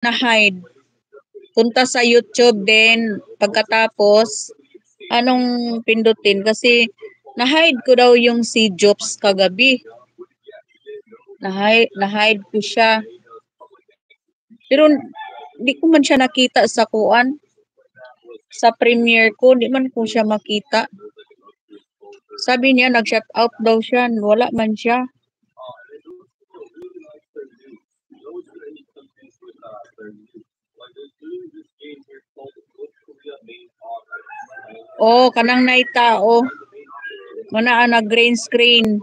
na-hide. Punta sa YouTube din. Pagkatapos, anong pindutin? Kasi na-hide ko daw yung si Jobs kagabi. Na-hide ko siya. Pero di ko man siya nakita sa kuan. Sa premiere ko, di man ko siya makita. Sabi niya, nag-shut out daw siya. Wala man siya. Oh, kanang naitao. Muna na green screen.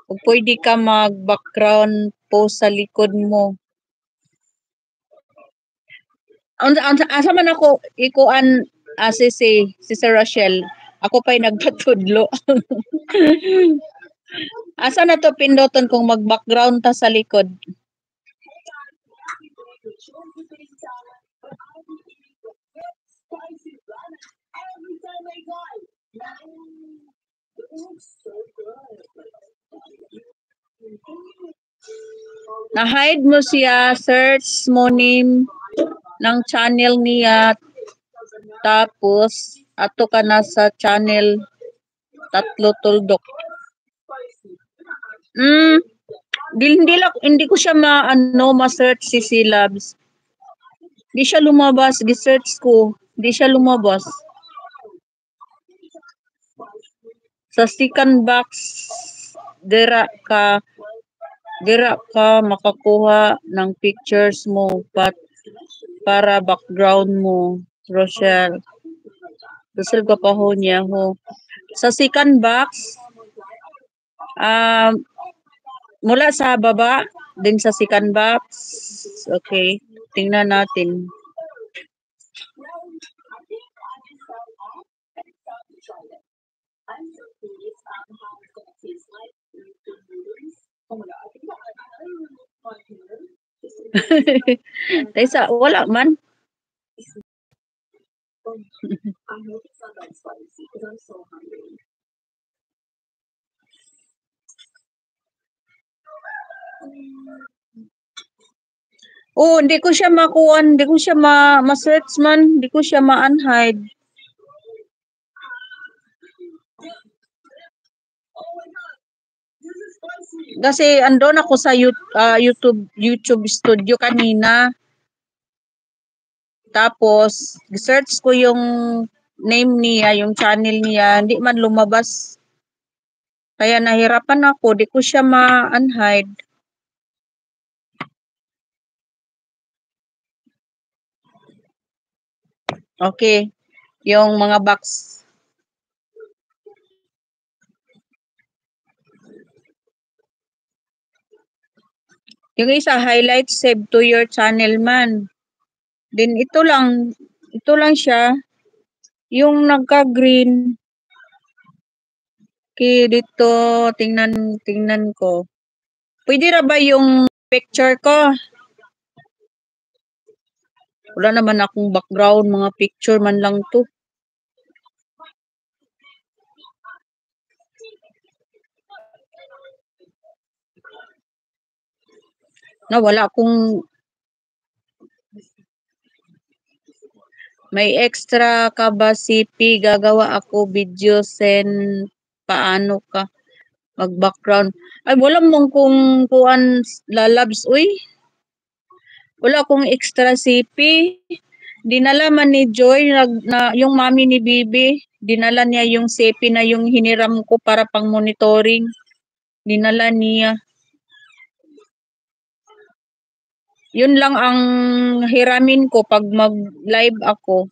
Kung pwede ka mag-background post sa likod mo. Asa man ako ikuan si Sir Rochelle. Ako pa'y nagpatudlo. Asa na to pindoton kung mag-background ta sa likod? Na-hide mo siya, search mo name ng channel niya, tapos ato ka na sa channel Tatlo Tuldok. Hindi ko siya ma-search si Silabs. Di siya lumabas, gi-search ko, di siya lumabas. Sa second box, dira ka makakuha ng pictures mo para background mo, Rochelle. Rochelle ka pa ho niya ho. Sa second box, mula sa baba, din sa second box. Okay, tingnan natin. Taysa, wala man. Oh, hindi ko siya makuha, hindi ko siya ma-search man, hindi ko siya ma-unhide. Kasi andon ako sa YouTube Studio kanina. Tapos, search ko yung name niya, yung channel niya, hindi man lumabas. Kaya nahirapan ako, di ko siya ma-unhide. Okay, yung mga box. Yung isa, highlight, save to your channel man. Then ito lang siya. Yung nagka-green. Okay, dito, tingnan ko. Pwede ra ba yung picture ko? Wala naman akong background, mga picture man lang to. Wala akong may extra ka ba CP? Gagawa ako video send paano ka mag-background. Ay, wala mong kung kuan lalabs. Uy, wala akong extra CP. Dinala man ni Joy, yung mami ni Bibi, dinala niya yung CP na yung hiniram ko para pang monitoring. Dinala niya. Yun lang ang hiramin ko pag mag-live ako.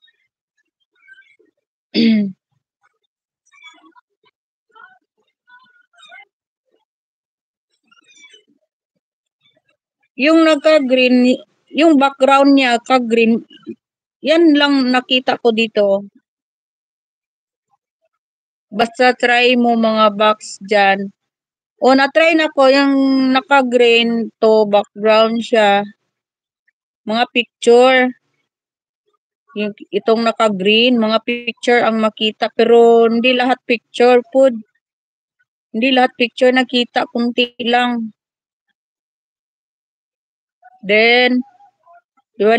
Yung nagka-green, yung background niya ka-green, yan lang nakita ko dito. Basta try mo mga box dyan. O, na-try na ko yung naka-green to background siya. Mga picture. Yung, itong naka-green, mga picture ang makita. Pero hindi lahat picture po. Hindi lahat picture nakita, kunti lang. Then, Iwala